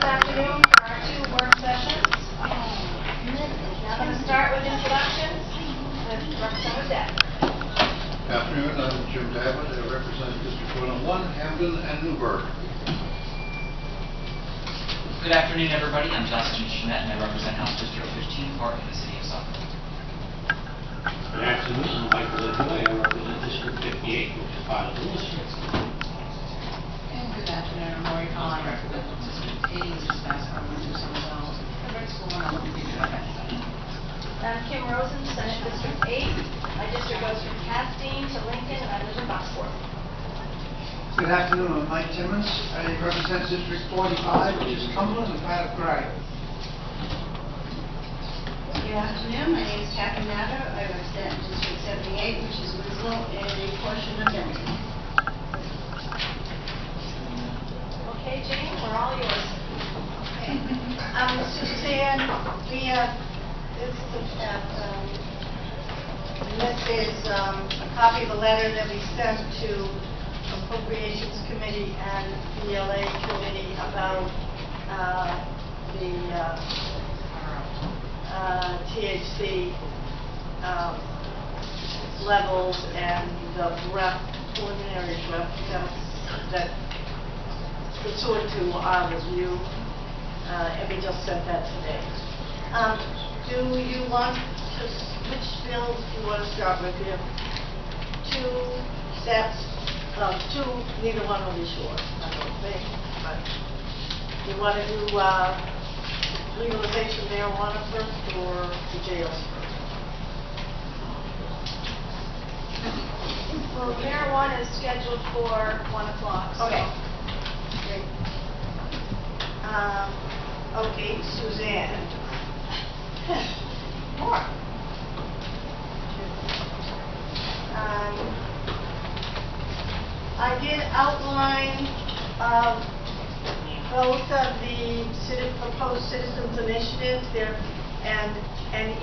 this afternoon for our 2 work sessions. Now I'm going to start with introductions with Representative Depp. Good afternoon, I'm Jim Davitt. I represent District 101, Hamden, and Newburgh. Good afternoon, everybody. I'm Justin Schmidt, and I represent House District 15, part of the City of Suffolk. Good afternoon, I'm Michael Legalize. I represent District 58, which is part of the district. And good afternoon, I'm Lori Hall. I represent District 80, which is Bastrop, which is on the red school, and I'll be doing that. I'm Kim Rosen, Senate District 8. My district goes from Castine to Lincoln, and I live in Bucksport. Good afternoon, I'm Mike Timmons. I represent District 45, which is Cumberland and part of Gray. Good afternoon, my name is Kathy Mather. I represent District 78, which is Winslow, and a portion of Denton. Okay, Jane, we're all yours. Okay. Suzanne, we have this is a copy of the letter that we sent to Appropriations Committee and BLA Committee about the THC levels and the preliminary draft that pursuant to our review, and we just sent that today. Do you want to, which bills do you want to start with? We have 2 sets. 2, neither one will be short, I don't think, but you want to do legalization of marijuana first or the jails first? Well, marijuana is scheduled for 1 o'clock. So. Okay. Great. Okay, Suzanne. More. I did outline both of the proposed citizens initiatives there, and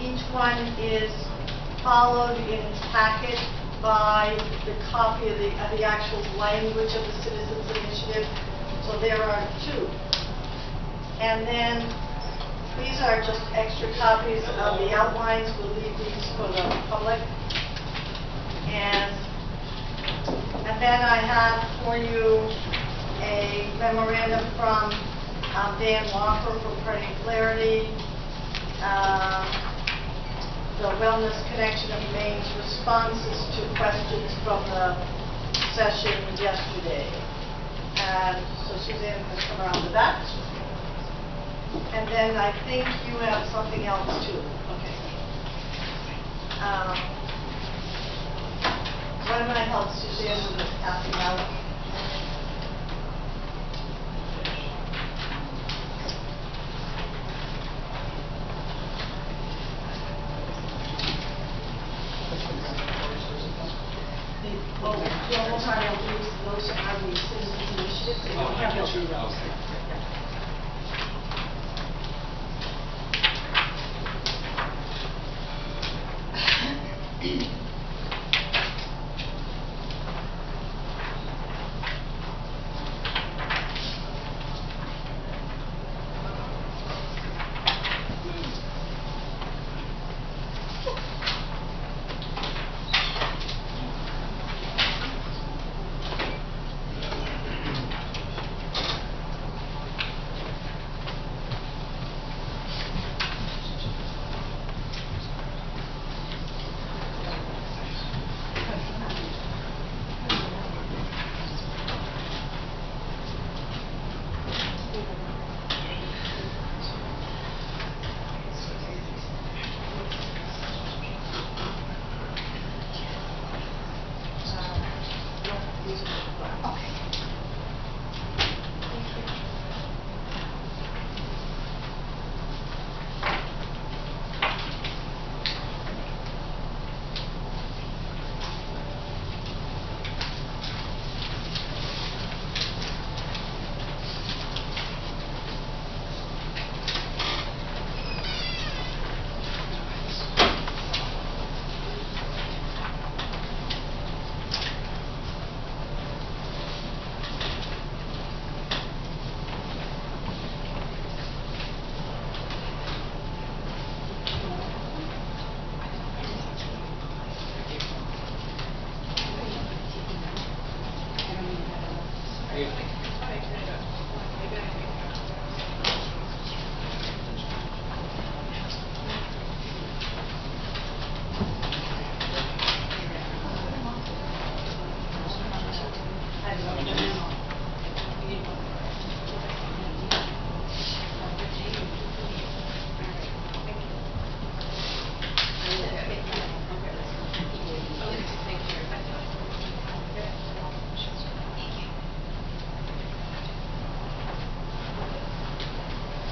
each one is followed in its packet by the copy of the actual language of the citizens initiative. So there are 2, and then these are just extra copies of the outlines. We'll leave these for the public. And then I have for you a memorandum from Dan Walker from Creating Clarity, the Wellness Connection of Maine's responses to questions from the session yesterday. And so Suzanne can come around to that. And then I think you have something else too. Okay. Why don't I help Suzanne with this passing out? One more time, those are the citizens initiatives. They don't have those emails.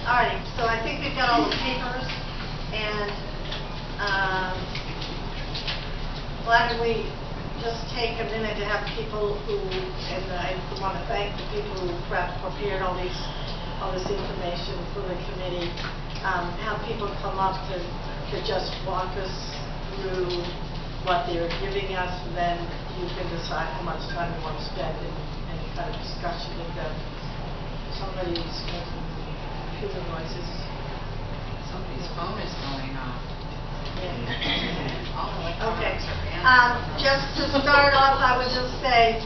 All right, so I think we've got all the papers, and why don't we just take a minute to have people who, and I want to thank the people who prepared all this information for the committee, have people come up to just walk us through what they're giving us, and then you can decide how much time you want to spend in any kind of discussion with them. Somebody's making computer noises. Somebody's phone is going off. Yeah. All Okay. electronics are banned. Just to start off, I would just say,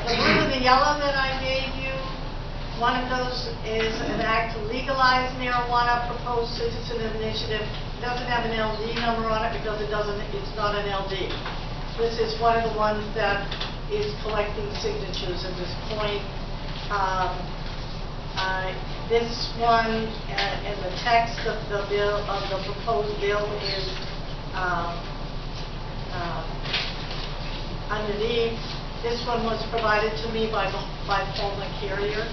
the blue and the yellow that I gave you, one of those is an act to legalize marijuana, proposed citizen initiative. It doesn't have an LD number on it because it's not an LD. This is one of the ones that is collecting signatures at this point. This one, in the text of the bill, of the proposed bill is underneath. This one was provided to me by Paul Carrier.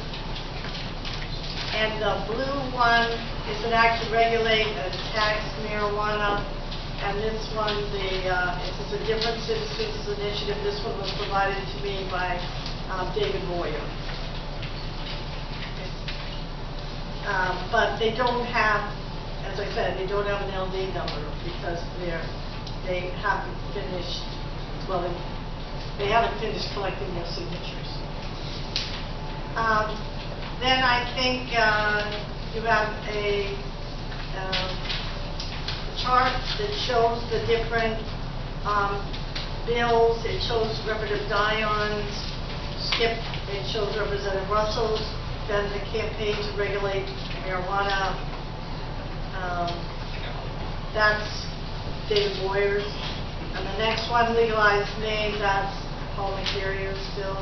And the blue one is an act to regulate and tax marijuana. And this one, it's a different citizens initiative. This one was provided to me by David Boyer. But they don't have, as I said, they don't have an LD number because they haven't finished, well, they haven't finished collecting their signatures. Then I think you have a chart that shows the different bills. It shows Representative Dion's, Skip, it shows Representative Russell's, then the campaign to regulate marijuana. That's David Boyer's. And the next one, Legalize name, that's Paul McCarrier still.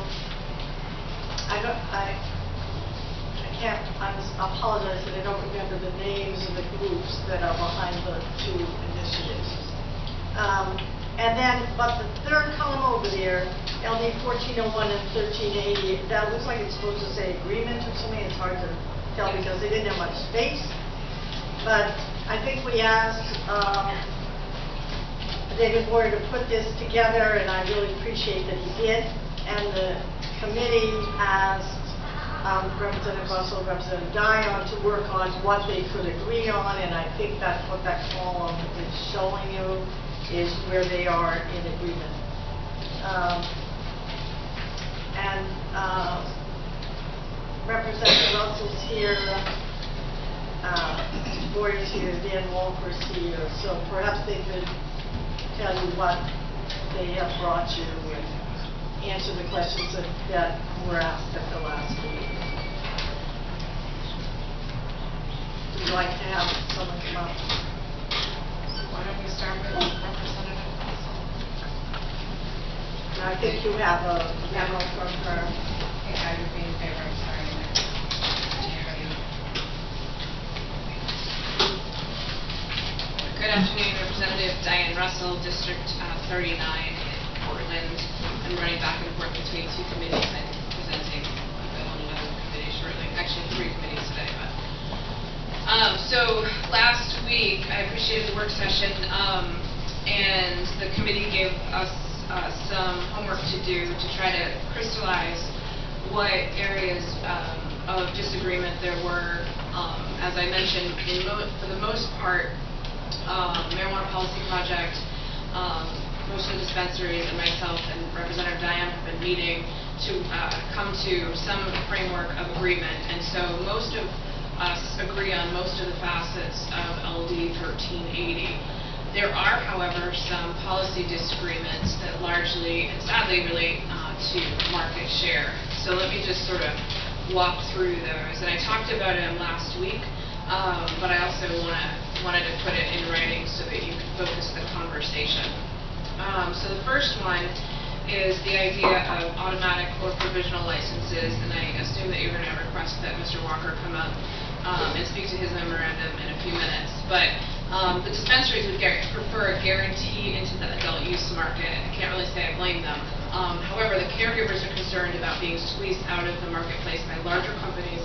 I apologize that I don't remember the names of the groups that are behind the two initiatives. And then, but the third column over there, LD 1401 and 1380, that looks like it's supposed to say agreement or something. It's hard to tell because they didn't have much space. But I think we asked David Boyer to put this together, and I really appreciate that he did. And the committee asked Representative Russell, Representative Dion to work on what they could agree on, and I think that's what that column is showing you, is where they are in agreement. Representative Russell's here, Boyer's here, Dan Walker's here, so perhaps they could tell you what they have brought you and answer the questions that were asked at the last meeting. Would you like to have someone come up? Why don't we start with Representative Russell? And I think you have a memo from her. Okay, I would be in favor of starting there. Good afternoon, Representative Diane Russell, District 39 in Portland. I'm running back and forth between two committees and presenting a bill on another committee shortly. Actually, 3 committees today. So last week, I appreciated the work session, and the committee gave us some homework to do to try to crystallize what areas of disagreement there were. As I mentioned, for the most part, Marijuana Policy Project, most of the dispensaries, and myself and Representative Diane have been meeting to come to some framework of agreement. And so most of us agree on most of the facets of LD 1380. There are, however, some policy disagreements that largely and sadly relate to market share. So let me just sort of walk through those. And I talked about them last week, but I also wanted to put it in writing so that you can focus the conversation. So the first one is the idea of automatic or provisional licenses, and I assume that you're going to request that Mr. Walker come up and speak to his memorandum in a few minutes. But the dispensaries would prefer a guarantee into the adult use market. I can't really say I blame them. However, the caregivers are concerned about being squeezed out of the marketplace by larger companies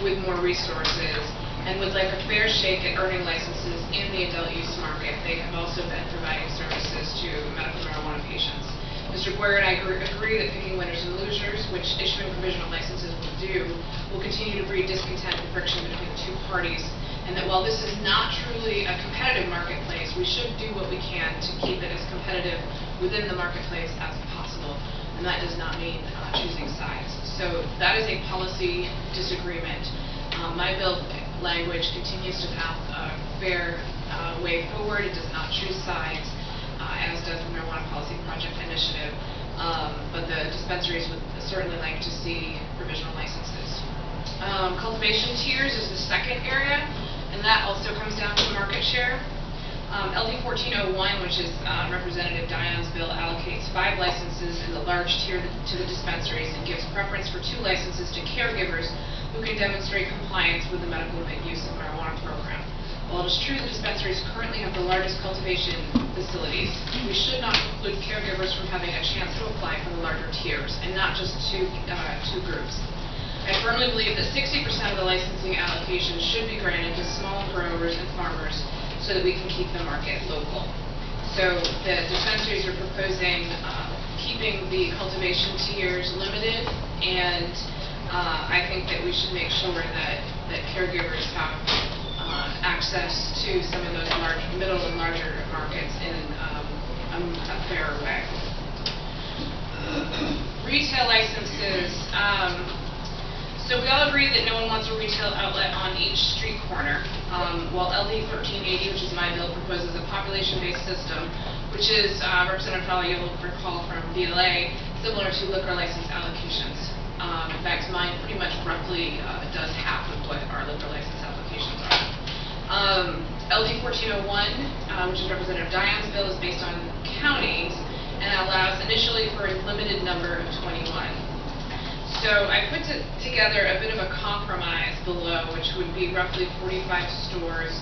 with more resources and would like a fair shake at earning licenses in the adult use market. They have also been providing services to medical marijuana patients. Mr. Boyer and I agree that picking winners and losers, which issuing provisional licenses will do, will continue to breed discontent and friction between the two parties, and that while this is not truly a competitive marketplace, we should do what we can to keep it as competitive within the marketplace as possible, and that does not mean choosing sides. So that is a policy disagreement. My bill language continues to path a fair way forward. It does not choose sides, as does the Marijuana Policy Project Initiative, but the dispensaries would certainly like to see provisional licenses. Cultivation tiers is the second area, and that also comes down to market share. LD 1401, which is Representative Dion's bill, allocates 5 licenses in the large tier to the dispensaries and gives preference for 2 licenses to caregivers who can demonstrate compliance with the medical use of marijuana program. While it is true the dispensaries currently have the largest cultivation facilities, we should not preclude caregivers from having a chance to apply for the larger tiers, and not just two groups. I firmly believe that 60% of the licensing allocation should be granted to small growers and farmers so that we can keep the market local. So the dispensaries are proposing keeping the cultivation tiers limited, and I think that we should make sure that caregivers have access to some of those middle and larger markets in a fairer way. Retail licenses. So we all agree that no one wants a retail outlet on each street corner, while LD 1380, which is my bill, proposes a population-based system, which is, Representative Fowler, you'll recall from DLA, similar to liquor license allocations. In fact, mine pretty much roughly does half of what our liquor license applications are. LD 1401, which is Representative Dion's bill, is based on counties and allows initially for a limited number of 21. So I put together a bit of a compromise below, which would be roughly 45 stores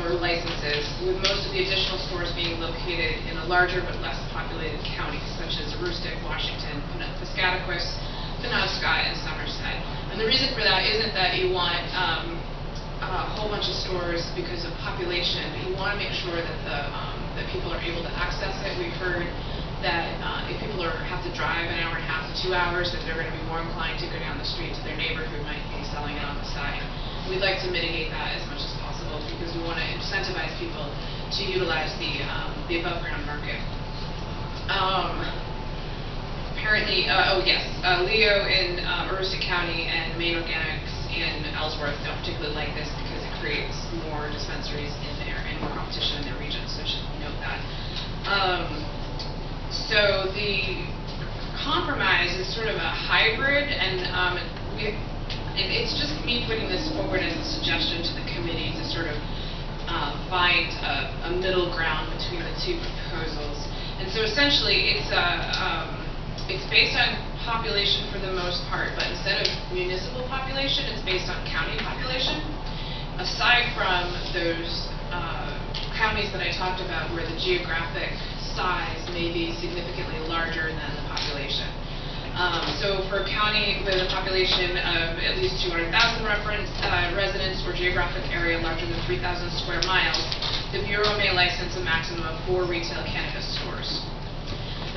or licenses, with most of the additional stores being located in the larger but less populated counties, such as Aroostook, Washington, Piscataquis, Penobscot, and Somerset. And the reason for that isn't that you want a whole bunch of stores because of population, but you want to make sure that that people are able to access it. We've heard that if people have to drive an hour and a half to 2 hours, that they're going to be more inclined to go down the street to their neighbor who might be selling it on the side. We'd like to mitigate that as much as possible because we want to incentivize people to utilize the above ground market. Apparently, Leo in Aroostook County and Maine Organics in Ellsworth don't particularly like this because it creates more dispensaries in there and more competition in their region, so just note that. So the compromise is sort of a hybrid, and it's just me putting this forward as a suggestion to the committee to sort of find a middle ground between the two proposals. And so essentially it's based on population for the most part, but instead of municipal population, it's based on county population. Aside from those counties that I talked about where the geographic size may be significantly larger than the population. So for a county with a population of at least 200,000 residents or geographic area larger than 3,000 square miles, the Bureau may license a maximum of 4 retail cannabis stores.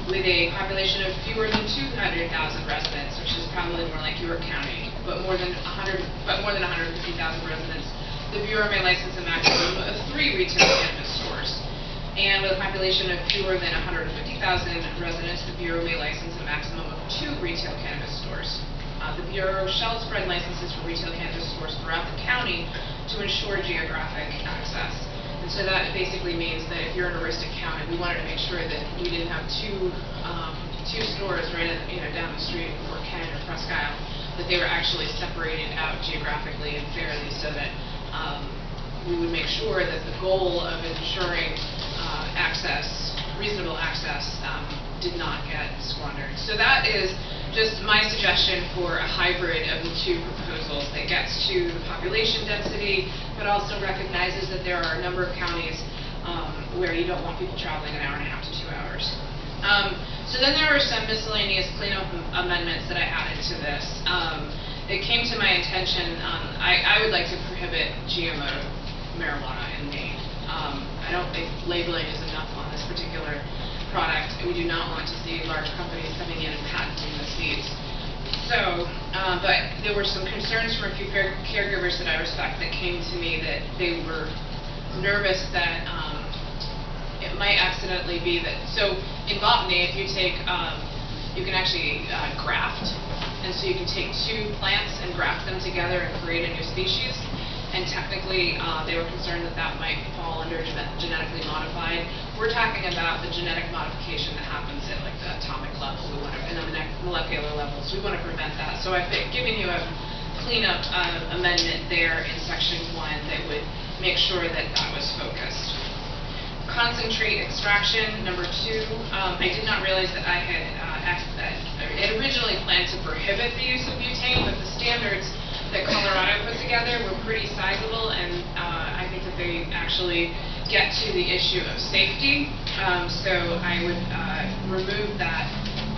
With a population of fewer than 200,000 residents, which is probably more like York County, but more than 150,000 residents, the Bureau may license a maximum of 3 retail cannabis stores. And with a population of fewer than 150,000 residents, the Bureau may license a maximum of 2 retail cannabis stores. The Bureau shall spread licenses for retail cannabis stores throughout the county to ensure geographic access. And so that basically means that if you're in Aroostook County, we wanted to make sure that we didn't have two stores right at, down the street in Fort Kent or Presque Isle, that they were actually separated out geographically and fairly so that we would make sure that the goal of ensuring reasonable access, did not get squandered. So that is just my suggestion for a hybrid of the two proposals that gets to the population density, but also recognizes that there are a number of counties where you don't want people traveling an hour and a half to 2 hours. So then there were some miscellaneous cleanup amendments that I added to this. It came to my attention, I would like to prohibit GMO marijuana in Maine. I don't think labeling is enough on this particular product. We do not want to see large companies coming in and patenting the seeds. So, but there were some concerns from a few caregivers that I respect that came to me that they were nervous that it might accidentally be that. So in botany, if you take, you can actually graft, and so you can take two plants and graft them together and create a new species. And technically, they were concerned that that might fall under genetically modified. We're talking about the genetic modification that happens at like the atomic level. We want to, and the molecular levels. We want to prevent that. So I've given you a cleanup amendment there in section 1 that would make sure that that was focused. Concentrate extraction, number 2. I did not realize that I had originally planned to prohibit the use of butane, but the standards that Colorado put together were pretty sizable, and I think that they actually get to the issue of safety. So I would remove that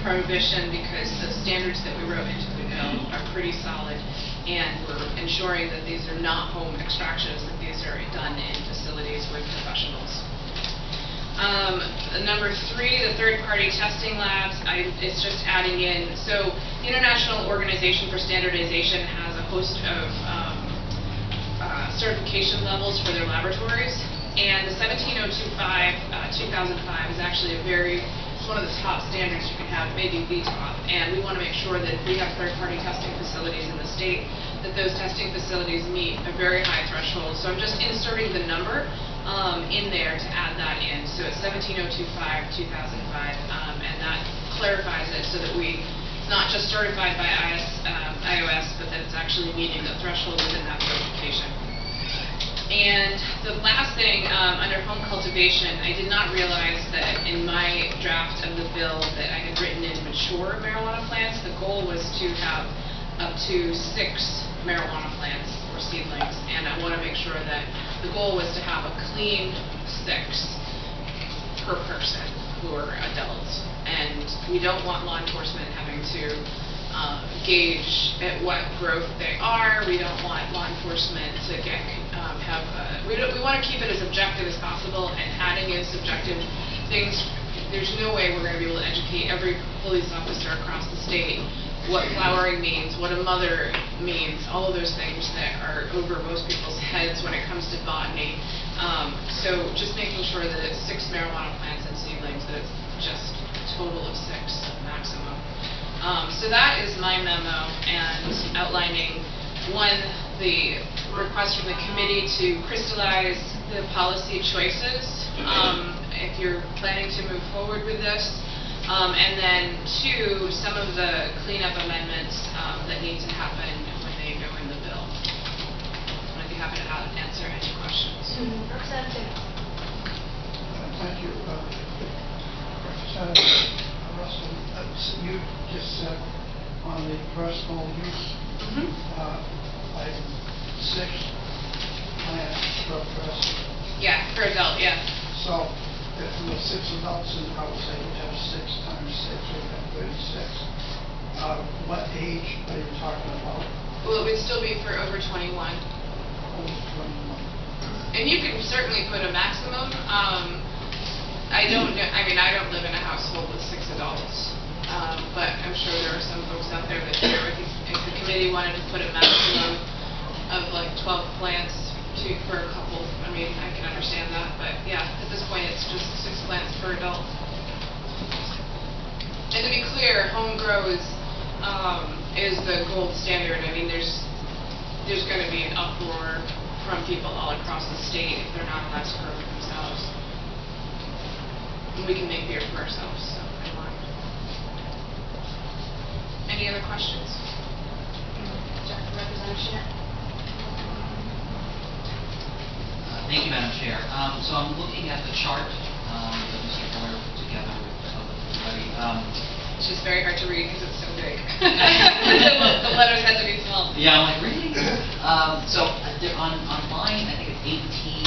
prohibition because the standards that we wrote into the bill are pretty solid, and we're ensuring that these are not home extractions, that these are done in facilities with professionals. Number 3, the third-party testing labs, it's just adding in, so the International Organization for Standardization has a host of certification levels for their laboratories, and the 17025 2005 is actually one of the top standards you can have, maybe the top, and we want to make sure that if we have third-party testing facilities in the state, that those testing facilities meet a very high threshold. So I'm just inserting the number in there to add that in. So it's 17025 2005, and that clarifies it so that it's not just certified by iOS, but that it's actually meeting the threshold within that certification. And the last thing, under home cultivation, I did not realize that in my draft of the bill that I had written in mature marijuana plants, the goal was to have up to 6 marijuana plants or seedlings, and I want to make sure that the goal was to have a clean 6 per person who are adults, and we don't want law enforcement having to gauge at what growth they are. We don't want law enforcement to get we want to keep it as objective as possible, and adding in subjective things. There's no way we're going to be able to educate every police officer across the state what flowering means, what a mother means, all of those things that are over most people's heads when it comes to botany. So just making sure that it's 6 marijuana plants and seedlings, that it's just a total of 6 maximum. So that is my memo, and outlining, 1, the request from the committee to crystallize the policy choices, if you're planning to move forward with this. And then 2, some of the cleanup amendments that need to happen when they go in the bill. I'd be happy to answer any questions. Representative. Thank you. Representative Russell, you just said on the personal use, item 6, plant per person. Yeah, for adult, yeah. So if there were 6 adults in the house, they would have 6 times 6, would have 36. What age are you talking about? Well, it would still be for over 21. Over 21. And you can certainly put a maximum. I don't live in a household with 6 adults, but I'm sure there are some folks out there that do. If the committee wanted to put a maximum of like 12 plants for a couple, I mean, I can understand that, but yeah, at this point it's just 6 plants per adult. And to be clear, home grow is the gold standard. I mean, there's going to be an uproar from people all across the state if they're not allowed to grow it themselves. And we can make beer for ourselves, so come on. Any other questions? Representative Schmidt. Thank you, Madam Chair. So I'm looking at the chart that Mr. Boyer put together with everybody. It's just very hard to read because it's so big. The letters have to be small. Yeah, I'm like, really? So on line, I think it's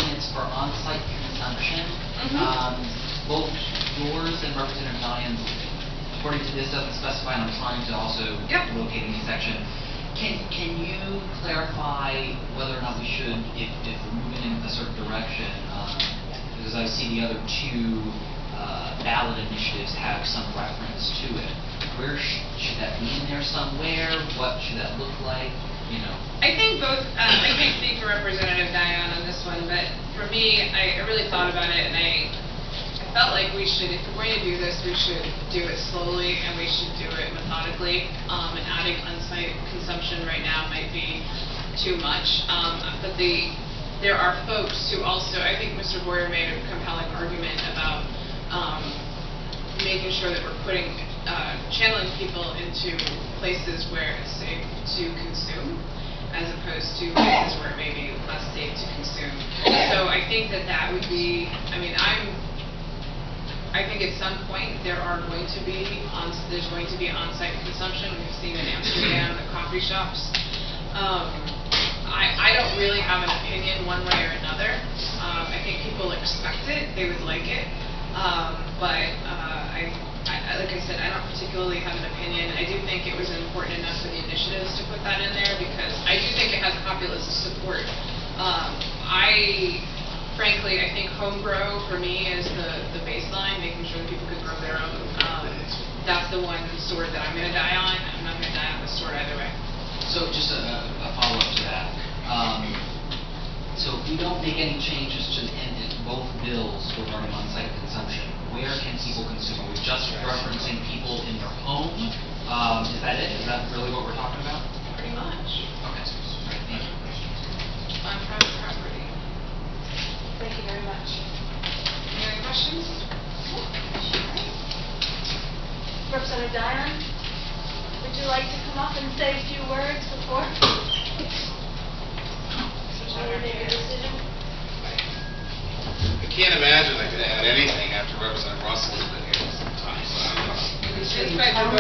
18, it's for on-site consumption. Both yours and Representative Dion's, according to this, doesn't specify, and I'm trying to also locate in the section. Can you clarify whether or not we should, if we're moving in a certain direction, because I see the other two ballot initiatives have some reference to it. Where should that be in there somewhere? What should that look like? You know. I think both, I can't speak for Representative Dion on this one, but for me, I really thought about it, and I felt like we should, if we're going to do this, we should do it slowly, and we should do it methodically, and adding on-site consumption right now might be too much, but there are folks who also, I think Mr. Boyer made a compelling argument about making sure that we're channeling people into places where it's safe to consume, as opposed to places where it may be less safe to consume. So I think that would be, I think at some point there's going to be on-site consumption. We've seen in Amsterdam the coffee shops. I don't really have an opinion one way or another. I think people expect it, they would like it, but like I said, I don't particularly have an opinion. I do think it was important enough for the initiatives to put that in there because I do think it has populist support. Frankly, I think home grow for me is the baseline, making sure that people can grow their own. That's the one sword that I'm going to die on. I'm not going to die on the sword either way. So just a follow-up to that. So if we don't make any changes to both bills regarding on-site consumption, where can people consume? Are we just referencing people in their home? Is that it? Is that really what we're talking about? Pretty much. Okay. All right, thank you. On private property. Thank you very much. Any other questions? Representative Dion, would you like to come up and say a few words before we make a decision? I can't imagine I could add anything after Representative Russell has been here some time, so I don't know. It's quite the